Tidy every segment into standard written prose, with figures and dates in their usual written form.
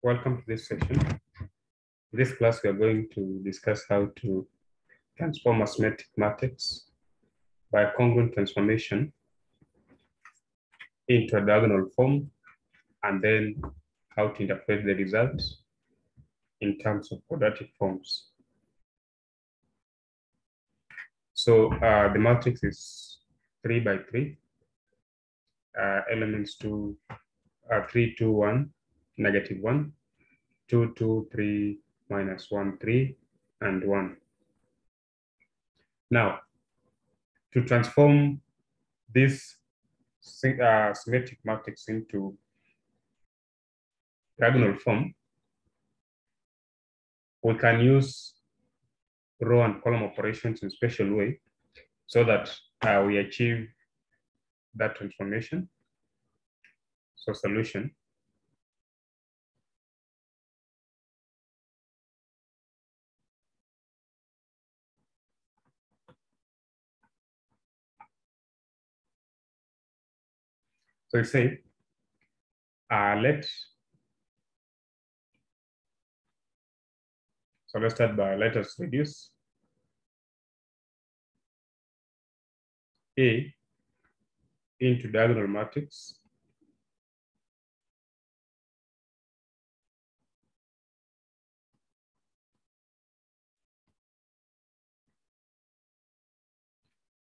Welcome to this session. In this class, we are going to discuss how to transform a symmetric matrix by a congruent transformation into a diagonal form, and then how to interpret the result in terms of quadratic forms. So the matrix is 3 by 3, elements 3, 2, 1, negative 1, 2, 2, 3, minus 1, 3, and 1. Now, to transform this symmetric matrix into diagonal form, we can use row and column operations in a special way so that we achieve that transformation. So solution. So we say, let's start by let us reduce A into diagonal matrix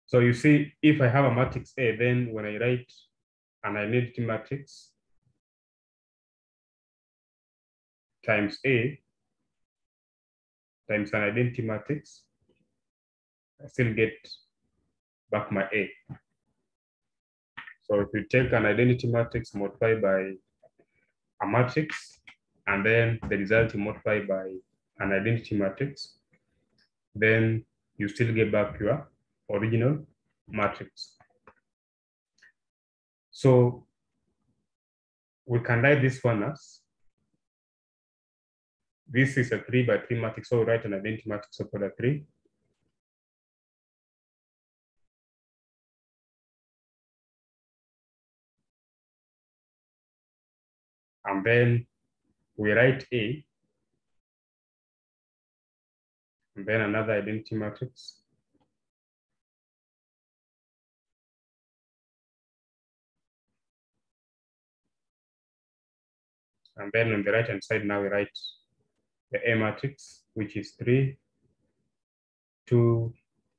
So you see, if I have a matrix A, then when I write an identity matrix times A times an identity matrix, I still get back my A. So if you take an identity matrix multiplied by a matrix, and then the result you multiply by an identity matrix, then you still get back your original matrix. So we can write this one as, this is a 3 by 3 matrix, so we write an identity matrix of order 3. And then we write A, and then another identity matrix. And then on the right-hand side, now we write the A matrix, which is 3, 2,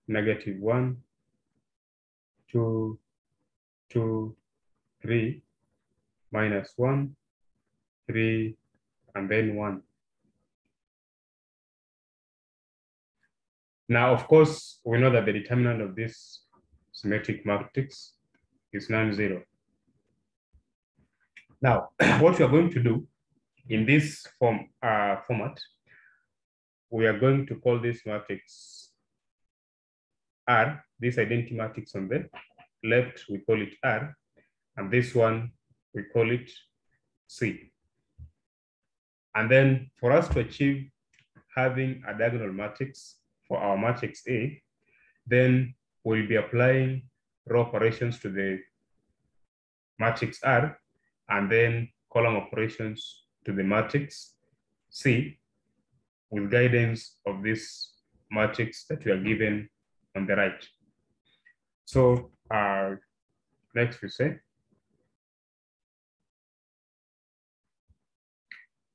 negative 1, 2, 2, 3, minus 1, 3, and then 1. Now, of course, we know that the determinant of this symmetric matrix is non-zero. Now, what we are going to do in this format, we are going to call this matrix R, this identity matrix on the left, we call it R, and this one, we call it C. And then for us to achieve having a diagonal matrix for our matrix A, then we'll be applying row operations to the matrix R, and then column operations to the matrix C with guidance of this matrix that we are given on the right. So next we say,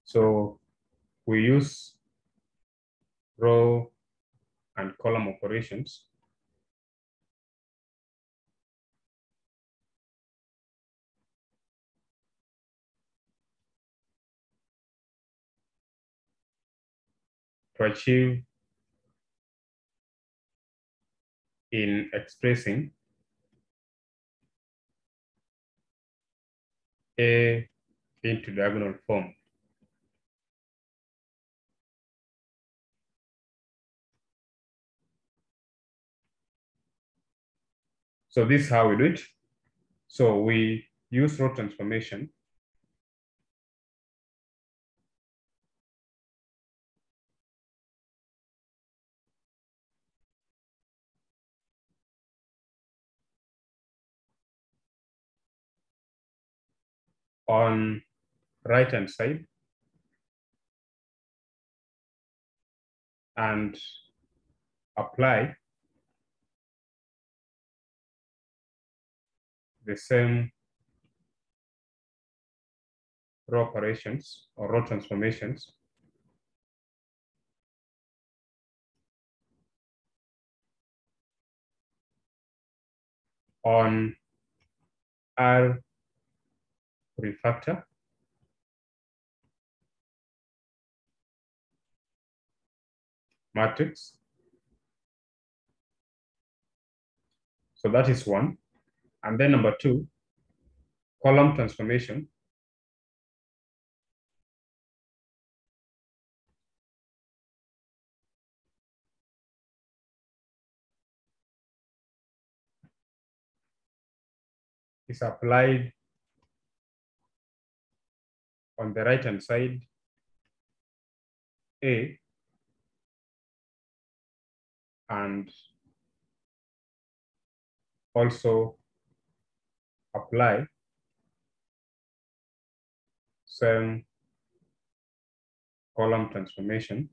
so we use row and column operations to achieve in expressing A into diagonal form. So this is how we do it. So we use row transformation on right-hand side. and apply the same row operations or row transformations on R refactor matrix. So that is one. And then number two, column transformation is applied on the right-hand side, A, and also apply same column transformation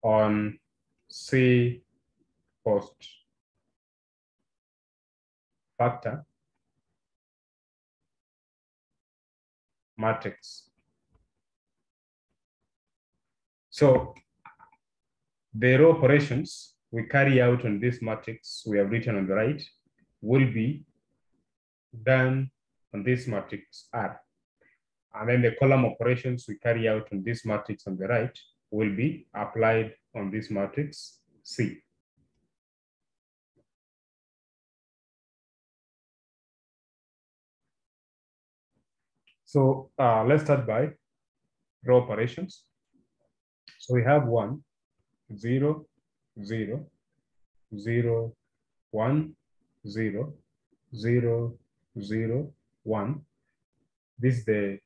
on C post factor matrix. So the row operations we carry out on this matrix we have written on the right will be done on this matrix R. And then the column operations we carry out on this matrix on the right will be applied on this matrix C. So let's start by row operations. So we have 1, 0, 0, 0, 1, 0, 0, 0, 1. This is the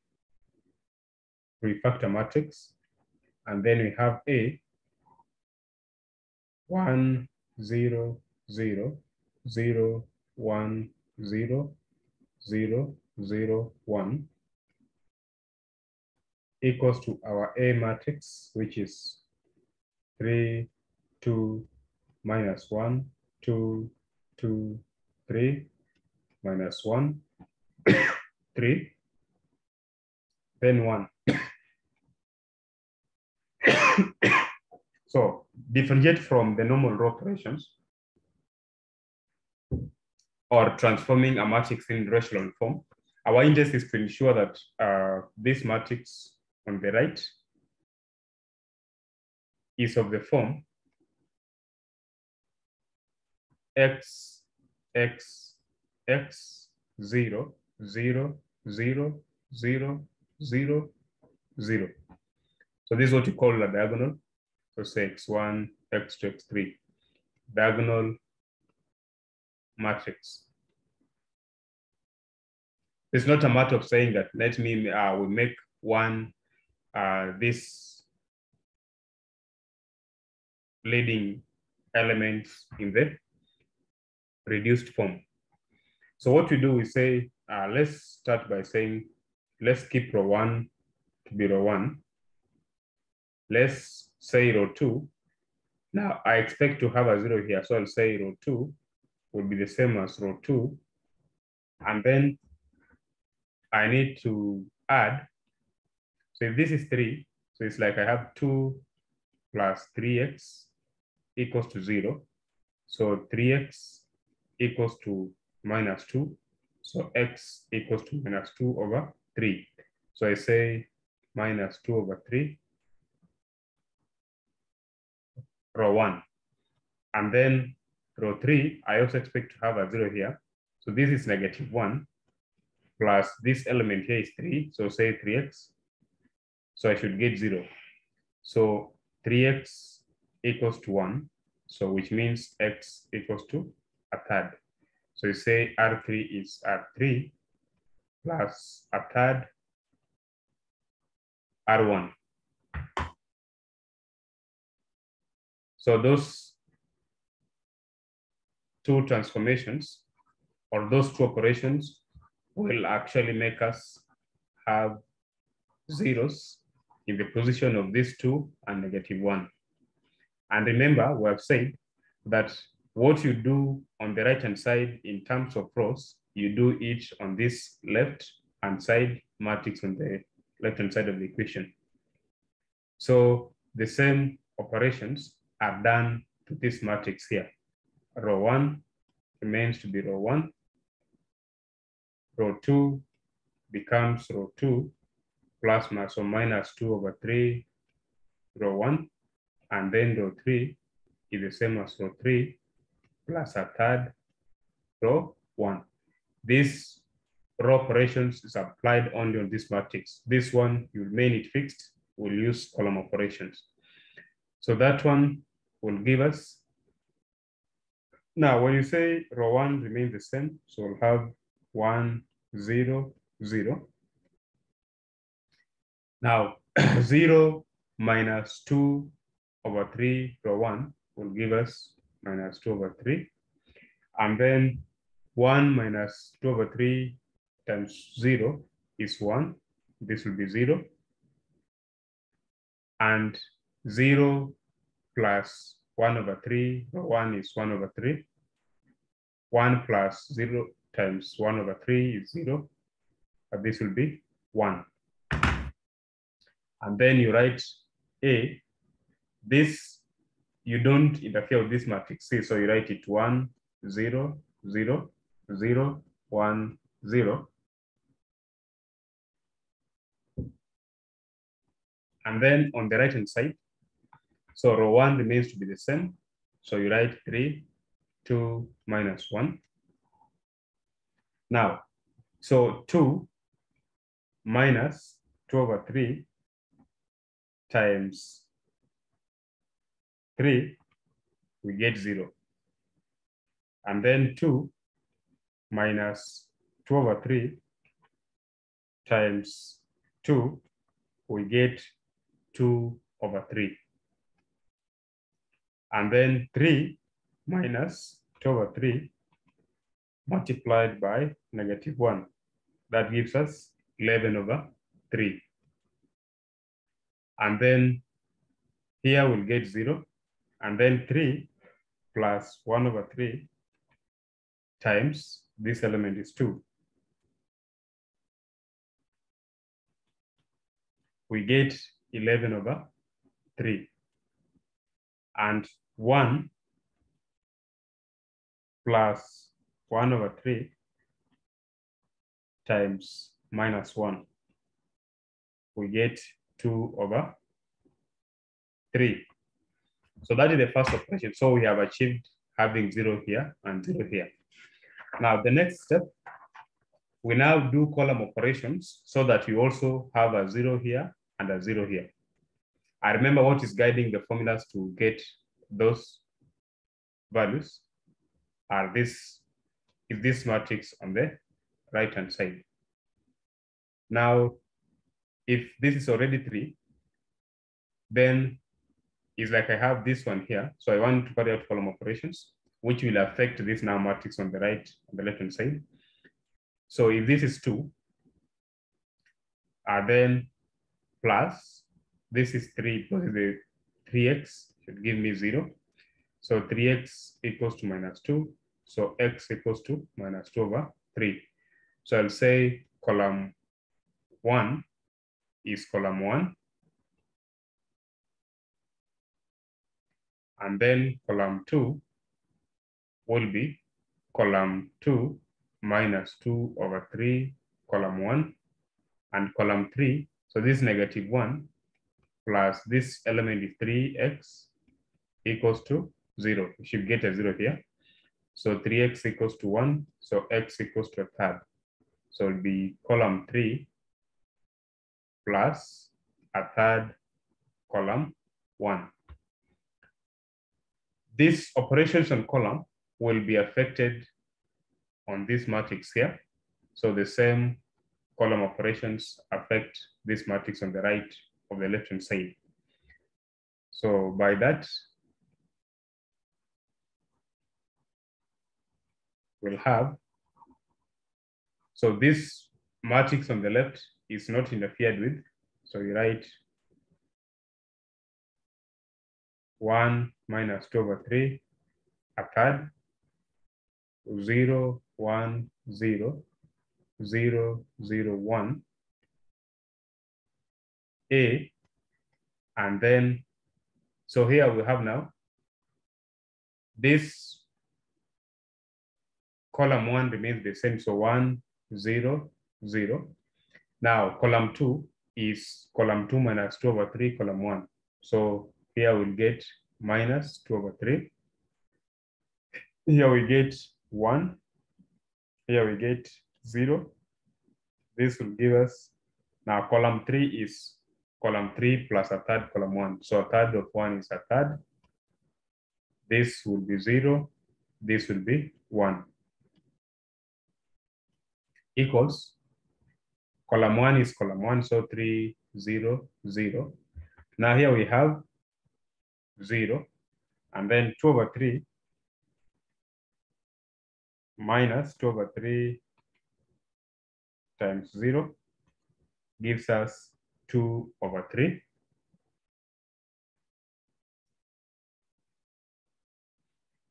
refactor matrix. And then we have A, 1, 0, 0, 0, 1, 0, 0, 0, 1 equals to our A matrix, which is 3, 2, minus 1, 2, 2, 3, minus 1, 3, then 1. So differentiate from the normal row operations or transforming a matrix in rational form. Our interest is to ensure that this matrix on the right is of the form x, x, x, 0, 0, 0, 0, 0, 0. So this is what you call a diagonal. So say x1, x2, x3, diagonal matrix. It's not a matter of saying that let me we make one this leading elements in the reduced form. So what we do is say, let's start by saying, let's keep row 1 to be row 1. Let's say row 2. Now I expect to have a 0 here, so I'll say row 2 will be the same as row 2. And then I need to add. So if this is 3, so it's like I have 2 plus 3x equals to 0. So 3x equals to minus 2. So x equals to minus 2 over 3. So I say minus 2 over 3, row 1. And then row 3, I also expect to have a 0 here. So this is negative 1 plus this element here is 3. So say 3x. So I should get 0. So 3x equals to 1. So which means x equals to a third. So you say R3 is R3 plus a third R1. So those two transformations or those two operations will actually make us have zeros in the position of these 2 and -1. And remember, we have said that what you do on the right-hand side in terms of rows, you do it on this left-hand side matrix on the left-hand side of the equation. So the same operations are done to this matrix here. Row 1 remains to be row 1. Row 2 becomes row 2 plus or minus 2/3 row 1. And then row 3 is the same as row 3 plus a third row 1. This row operations is applied only on this matrix. This one, you remain it fixed, we'll use column operations. So that one will give us, now when you say row 1 remains the same, so we'll have 1, 0, 0. Now 0 minus 2/3 row 1 will give us minus 2/3. And then 1 minus 2/3 times 0 is 1. This will be 0. And 0 plus 1/3 row 1 is 1/3. 1 plus 0 times 1/3 is 0. And this will be 1. And then you write A. This, you don't interfere with this matrix C, so you write it 1, 0, 0, 0, 1, 0. And then on the right-hand side, so row 1 remains to be the same. So you write 3, 2, minus 1. Now, so 2 minus 2/3 times 3, we get 0. And then 2 minus 2/3 times 2, we get 2/3. And then 3 minus 2/3 multiplied by -1. That gives us 11/3. And then here we'll get 0. And then 3 plus 1/3 times this element is 2. We get 11/3. And 1 plus 1/3 times -1. We get 2/3. So that is the first operation. So we have achieved having 0 here and 0 here. Now the next step, we now do column operations so that you also have a 0 here and a 0 here. I remember what is guiding the formulas to get those values are this matrix on the right-hand side. Now, if this is already 3, then it's like I have this one here. So I want to carry out column operations, which will affect this now matrix on the right, on the left-hand side. So if this is 2, then plus, this is 3, because the 3x should give me 0. So 3x equals to -2. So x equals to -2/3. So I'll say column 1 is column 1. And then column 2 will be column 2 minus 2/3 column 1. And column 3, so this -1 plus this element is 3x equals to 0. You should get a 0 here. So 3x equals to 1, so x equals to a third. So it'll be column 3 plus a third column 1. These operations on column will be affected on this matrix here. So the same column operations affect this matrix on the right of the left-hand side. So by that, we'll have So this matrix on the left is not interfered with. So you write 1 minus 2 over 3, a third, 0, 1, 0, 0, 0, 1, A, and then, so here we have now this column 1 remains the same. So 1, 0, 0. Now column 2 is column 2 minus 2 over 3, column 1. So here we'll get minus 2 over 3. Here we get 1. Here we get 0. This will give us, now column 3 is column 3 plus a third, column 1. So a third of 1 is a third. This will be 0. This will be 1. Equals, column 1 is column 1, so 3, 0, 0. Now here we have 0, and then 2 over 3 minus 2 over 3 times 0 gives us 2 over 3.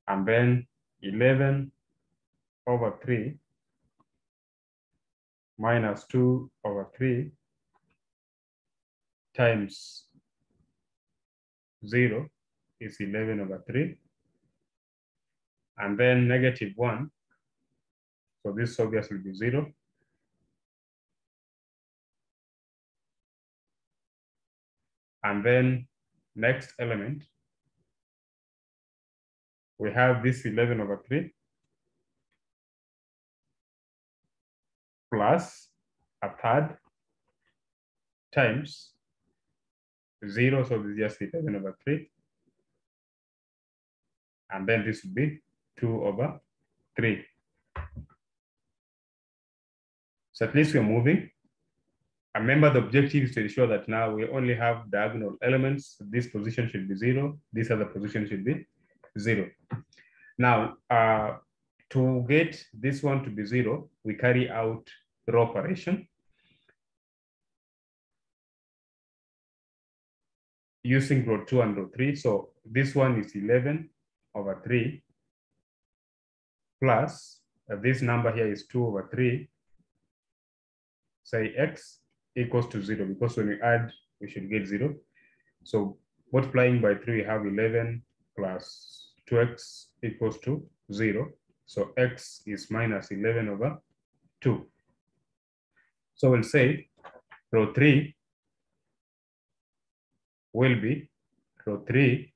And then 11 over 3 minus 2 over 3 times 0 is 11 over 3. And then negative 1, so this obviously will be 0. And then next element, we have this 11 over 3 plus a third times 0, so this is just 11 over 3. And then this would be 2 over 3. So at least we're moving. Remember, the objective is to ensure that now we only have diagonal elements. This position should be 0. This other position should be 0. Now, to get this one to be 0, we carry out row operation using row 2 and row 3. So this one is 11 over 3 plus this number here is 2 over 3. Say x equals to 0, because when we add, we should get 0. So multiplying by 3, we have 11 plus 2x equals to 0. So x is minus 11 over 2. So we'll say row 3 will be row 3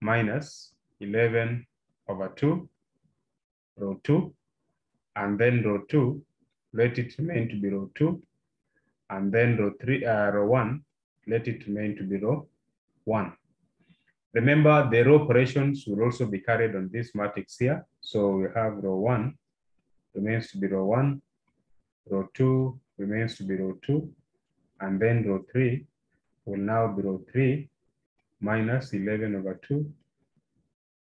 minus 11 over 2, row 2, and then row 2, let it remain to be row 2, and then row 1, let it remain to be row 1. Remember, the row operations will also be carried on this matrix here. So we have row 1 remains to be row 1, row 2 remains to be row 2, and then row 3 will now be row 3 minus 11 over 2,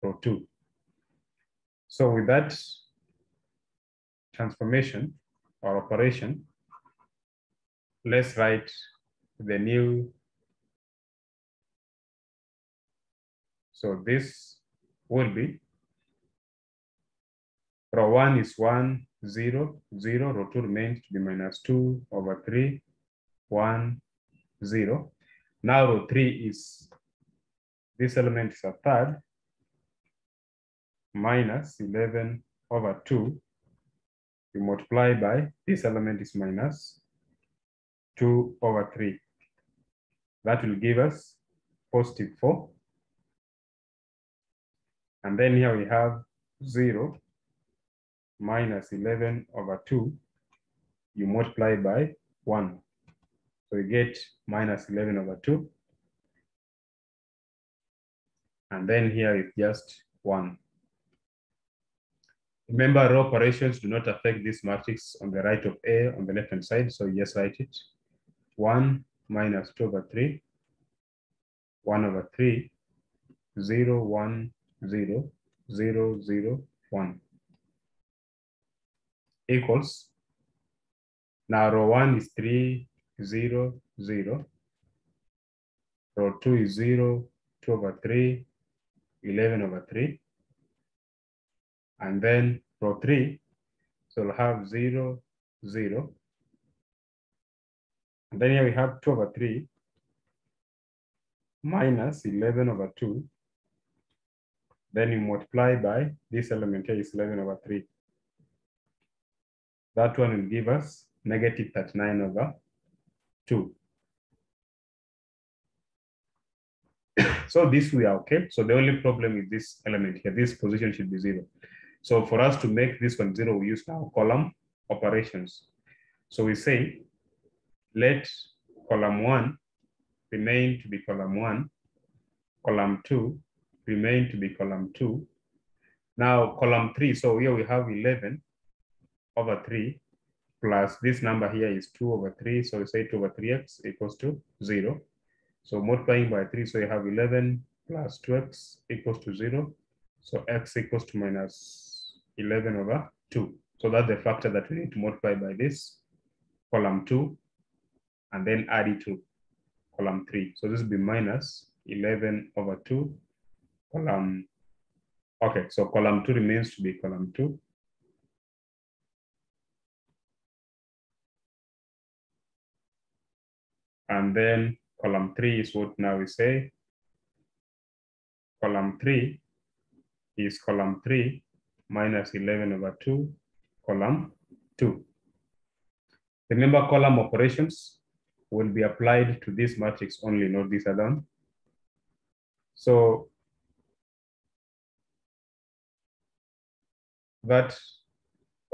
row 2. So with that transformation or operation, let's write the new. So this will be row 1 is 1, 0, 0. Row 2 remains to be minus 2 over 3, 1, 0. Now row 3 is, this element is a third, minus 11 over 2. You multiply by, this element is minus 2 over 3. That will give us positive 4. And then here we have 0 minus 11 over 2. You multiply by 1. So you get minus 11 over 2. And then here is just 1. Remember, row operations do not affect this matrix on the right of A on the left-hand side. So you just write it. 1 minus 2 over 3, 1 over 3, 0, 1, 0, 0, 0, 1 equals Now row 1 is 3, 0, 0. Row 2 is 0, 2 over 3, 11 over 3. And then row 3, so we'll have 0, 0. And then here we have 2 over 3 minus 11 over 2. Then you multiply by this element here is 11 over 3. That one will give us negative 39 over 2. So this we are okay. So the only problem is this element here. This position should be 0. So for us to make this one 0, we use now column operations. So we say, let column 1 remain to be column 1, column 2 remain to be column 2. Now column 3, so here we have 11 over 3 plus this number here is 2 over 3. So we say 2 over 3x equals to 0. So multiplying by 3, so you have 11 plus 2x equals to 0. So x equals to minus 11 over 2. So that's the factor that we need to multiply by this column 2 and then add it to column 3. So this will be minus 11 over 2 column. Okay, so column 2 remains to be column 2. And then column 3 is what now we say. Column 3 is column 3 minus 11 over 2 column 2. Remember, column operations will be applied to this matrix only, not this other one. So that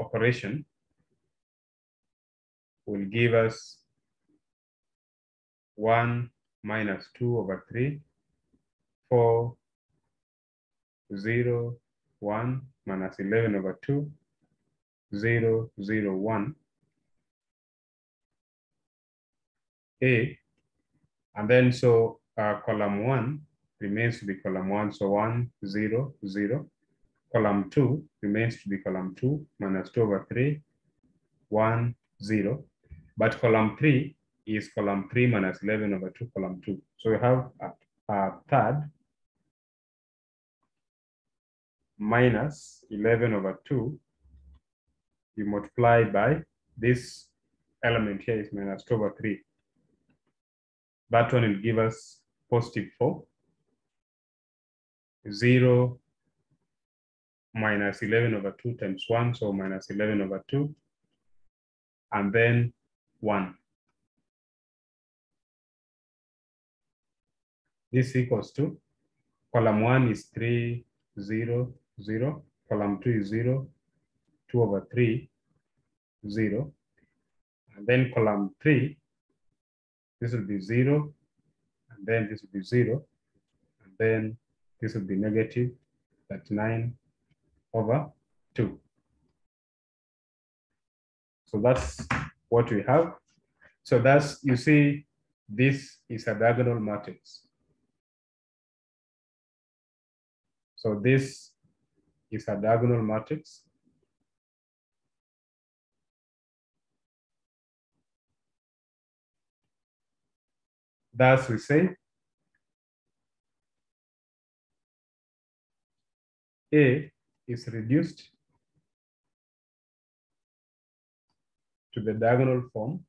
operation will give us 1 minus 2 over 3, 4, 0, 1 minus 11 over 2, 0, 0, 1, A. And then so column 1 remains to be column 1, so 1, 0, 0. Column 2 remains to be column 2 minus 2 over 3, 1, 0. But column 3 is column 3 minus 11 over 2, column 2. So we have a third minus 11 over 2. You multiply by this element here is minus 2 over 3. That one will give us positive 4. 0 minus 11 over 2 times 1, so minus 11 over 2. And then 1. This equals to column 1 is 3, 0, 0. Column 2 is 0, 2 over 3, 0. And then column 3, this will be 0. And then this will be 0. And then this will be negative 39 over 2. So that's what we have. So that's, you see, this is a diagonal matrix. So this is a diagonal matrix. Thus we say A is reduced to the diagonal form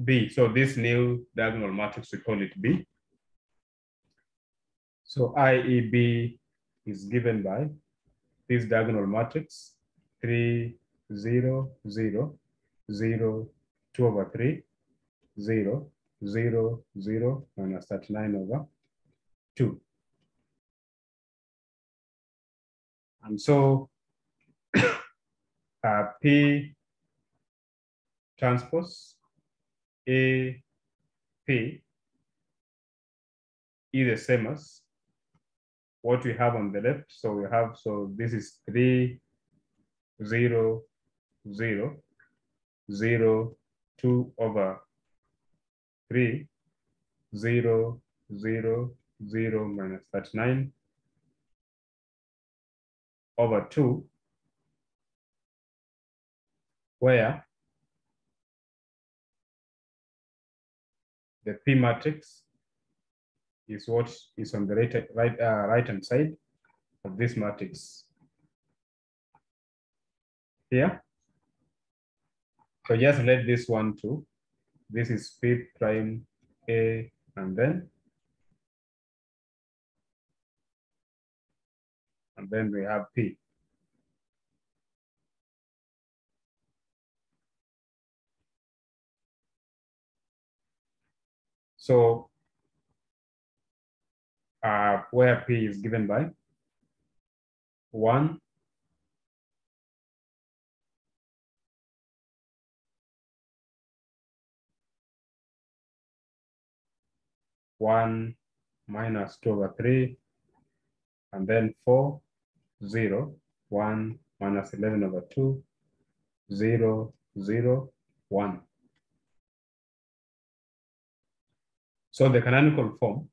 B. So this new diagonal matrix, we call it B. So IEB is given by this diagonal matrix 3, 0, 0, 0, 2 over 3, 0, 0, 0, minus 39 over 2. And so P transpose A P is the same as what we have on the left. So we have, so this is 3, 0, 0, 0, 2 over 3, 0, 0, 0, minus 39. over 2, where the P matrix is what is on the right hand side of this matrix here. So just let this one to, this is P prime A, and then we have P. So where P is given by 1, 1 minus 2 over 3, and then 4, 0, 1 minus 11 over 2, 0, 0, 1. So the canonical form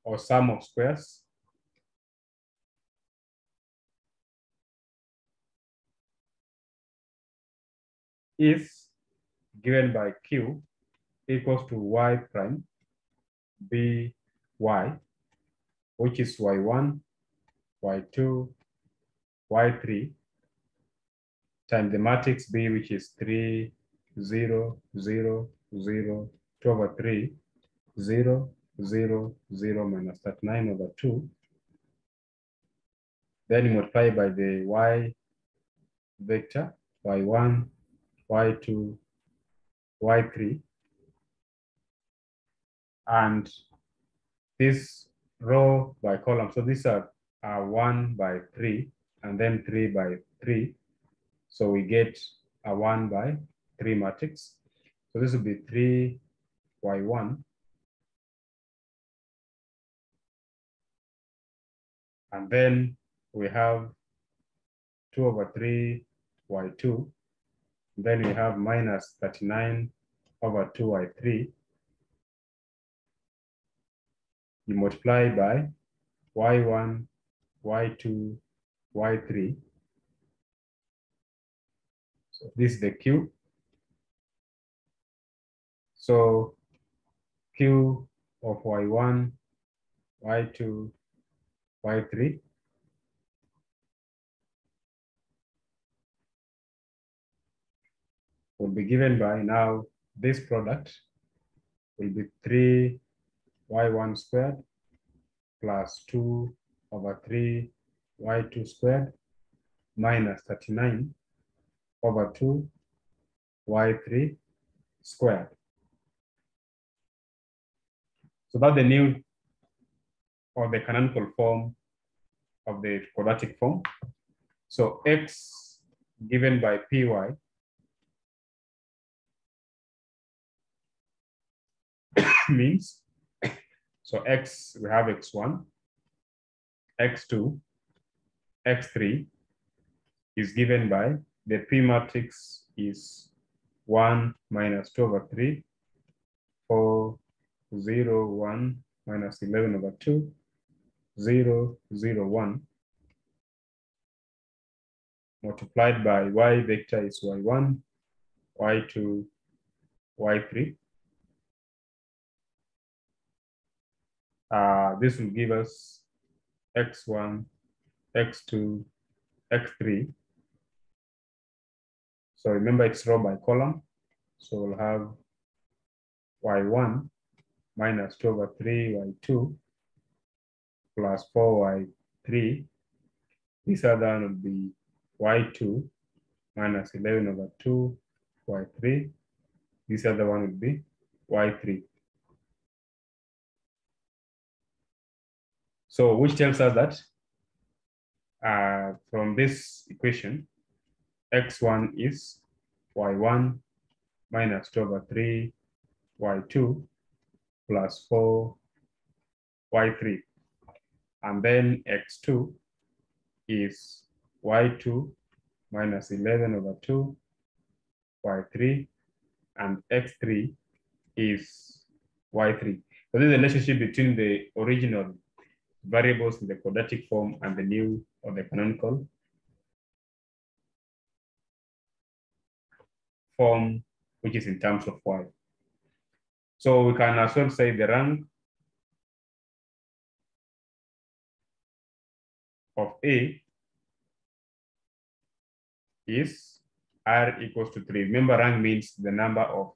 or sum of squares is given by Q equals to Y prime B Y, which is Y1, Y2, Y3, times the matrix B, which is 3, 0, 0, 0, 2 over 3, 0, 0, 0, minus 39 over 2. Then you multiply by the Y vector, Y1, Y2, Y3, and this row by column. So these are 1 by 3, and then 3 by 3. So we get a 1 by 3 matrix. So this will be 3 Y1, and then we have 2 over 3 Y2. Then we have minus 39 over 2 Y3. You multiply by Y1, Y2, Y3. So this is the Q. So Q of Y1, Y2, Y3 will be given by, now this product will be 3 Y1 squared plus 2 over 3 Y2 squared minus 39 over 2 Y3 squared. So that's the new, or the canonical form of the quadratic form. So X given by Py means, so X, we have X1, X2, X3 is given by, the P matrix is 1 minus 2 over 3, 4, 0, 1, minus 11 over 2, 0, 0, 1, multiplied by Y vector is Y1, Y2, Y3. This will give us X1, X2, X3. So remember it's row by column. So we'll have Y1 minus 2 over 3, Y2 plus 4, Y3. This other one will be Y2 minus 11 over 2, Y3. This other one will be Y3. So which tells us that from this equation, X1 is Y1 minus 2 over 3, Y2 plus 4, Y3. And then X2 is Y2 minus 11 over 2, Y3. And X3 is y3. So this is the relationship between the original variables in the quadratic form and the new or the canonical form, which is in terms of y. So we can as well say the rank of A is R equals to 3. Remember, rank means the number of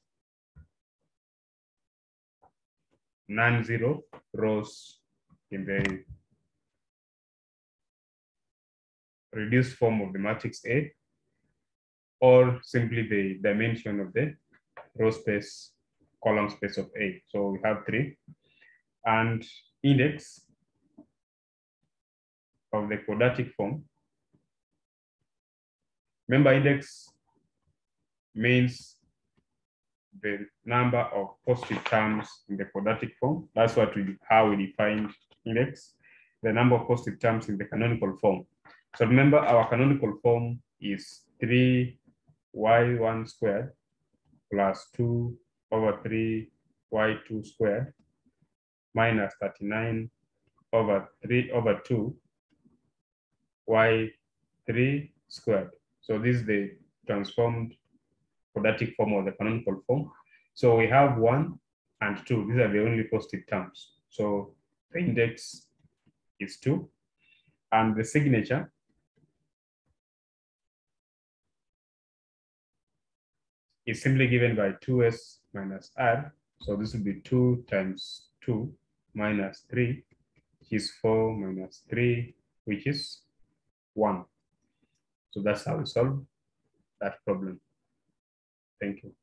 non-zero rows in the reduced form of the matrix A, or simply the dimension of the row space, column space of A. So we have 3. And index of the quadratic form. Remember, index means the number of positive terms in the quadratic form. That's how we define index, the number of positive terms in the canonical form. So remember, our canonical form is 3y1 squared plus 2 over 3y2 squared minus 39 over 3 over 2 y3 squared. So this is the transformed quadratic form or the canonical form. So we have 1 and 2. These are the only positive terms. So the index is 2. And the signature is simply given by 2s minus r. So this will be 2 times 2 minus 3, which is 4 minus 3, which is 1. So that's how we solve that problem. Thank you.